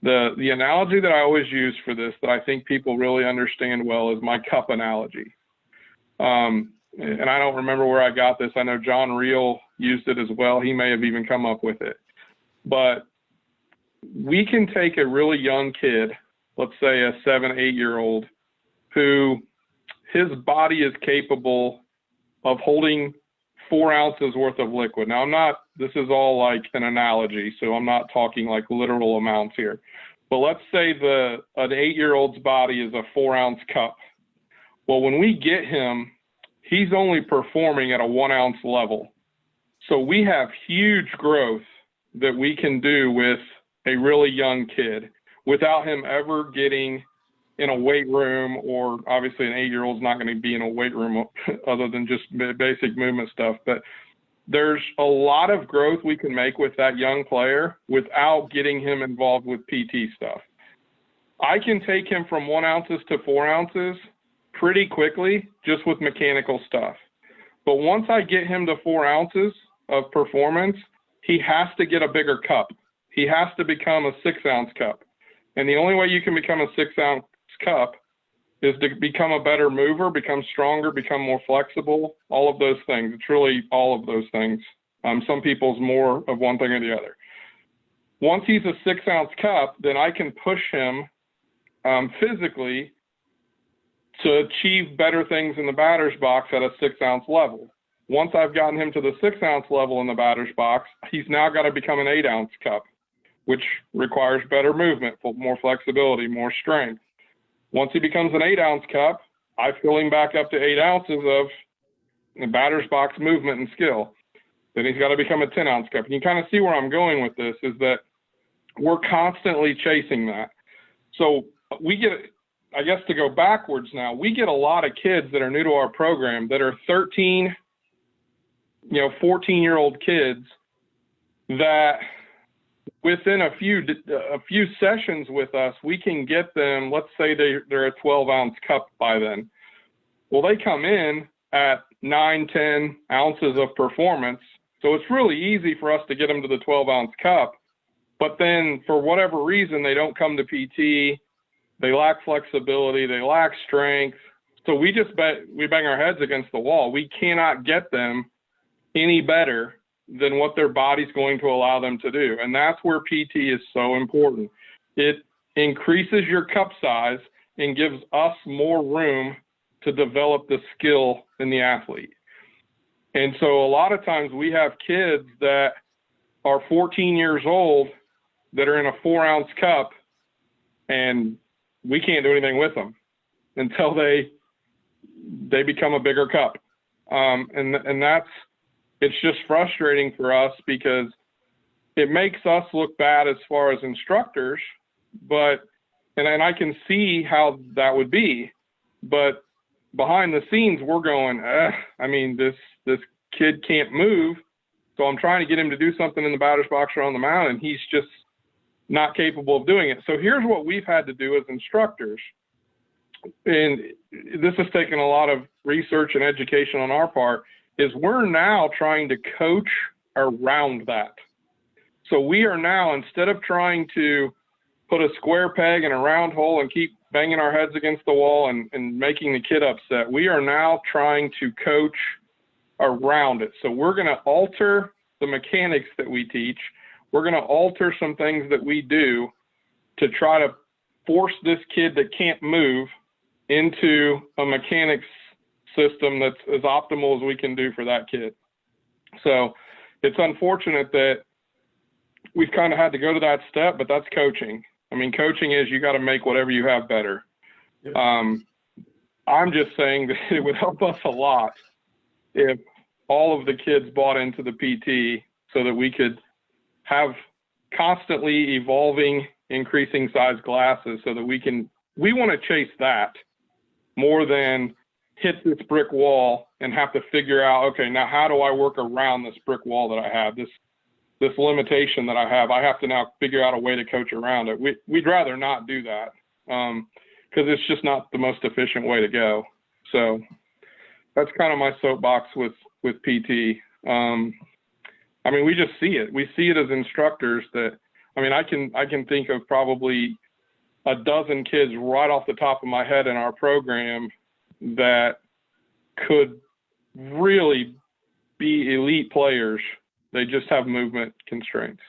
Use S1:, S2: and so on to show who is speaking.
S1: The analogy that I always use for this that I think people really understand well is my cup analogy. And I don't remember where I got this. I know John Reel used it as well. He may have even come up with it. But we can take a really young kid, let's say a 7, 8-year-old, who his body is capable of holding 4 ounces worth of liquid. Now, this is all like an analogy, so I'm not talking like literal amounts here. But let's say an 8-year-old's body is a 4-ounce cup. Well, when we get him, he's only performing at a 1-ounce level. So we have huge growth that we can do with a really young kid without him ever getting in a weight room, or obviously an 8-year-old's not going to be in a weight room other than just basic movement stuff. But there's a lot of growth we can make with that young player without getting him involved with PT stuff. I can take him from 1 ounces to 4 ounces pretty quickly just with mechanical stuff. But once I get him to 4 ounces of performance, he has to get a bigger cup. He has to become a 6-ounce cup. And the only way you can become a 6-ounce cup is to become a better mover, become stronger, become more flexible, all of those things. It's really all of those things. Some people's more of one thing or the other. Once he's a 6-ounce cup, then I can push him physically to achieve better things in the batter's box at a 6-ounce level. Once I've gotten him to the 6-ounce level in the batter's box, he's now got to become an 8-ounce cup, which requires better movement, more flexibility, more strength. Once he becomes an 8-ounce cup, I fill him back up to 8 ounces of the batter's box movement and skill. Then he's got to become a 10-ounce cup. And you kind of see where I'm going with this is that we're constantly chasing that. So we get, I guess to go backwards now, we get a lot of kids that are new to our program that are 13, 14-year-old kids that within a few sessions with us, we can get them, let's say they're a 12-ounce cup by then. Well, they come in at 9, 10 ounces of performance. So it's really easy for us to get them to the 12-ounce cup. But then for whatever reason, they don't come to PT. They lack flexibility. They lack strength. So we bang our heads against the wall. We cannot get them any better than what their body's going to allow them to do. And that's where PT is so important. It increases your cup size and gives us more room to develop the skill in the athlete. And so a lot of times we have kids that are 14 years old that are in a 4-ounce cup, and we can't do anything with them until they become a bigger cup. And that's, it's just frustrating for us because it makes us look bad as far as instructors, and I can see how that would be, but behind the scenes we're going, this kid can't move, so I'm trying to get him to do something in the batter's box or on the mound, and he's just not capable of doing it. So here's what we've had to do as instructors, and this has taken a lot of research and education on our part, is we're now trying to coach around that. So we are now, instead of trying to put a square peg in a round hole and keep banging our heads against the wall and making the kid upset, we are now trying to coach around it. So we're going to alter the mechanics that we teach. We're going to alter some things that we do to try to force this kid that can't move into a mechanics system that's as optimal as we can do for that kid. So it's unfortunate that we've kind of had to go to that step, but that's coaching. I mean, coaching is you got to make whatever you have better. Yep. I'm just saying that it would help us a lot if all of the kids bought into the PT so that we could have constantly evolving, increasing size glasses so that we want to chase that more than hit this brick wall and have to figure out, okay, now how do I work around this brick wall that I have, this limitation that I have? I have to now figure out a way to coach around it. We'd rather not do that because it's just not the most efficient way to go. So that's kind of my soapbox with PT. We just see it. We see it as instructors that I mean, I can think of probably a dozen kids right off the top of my head in our program that could really be elite players. They just have movement constraints.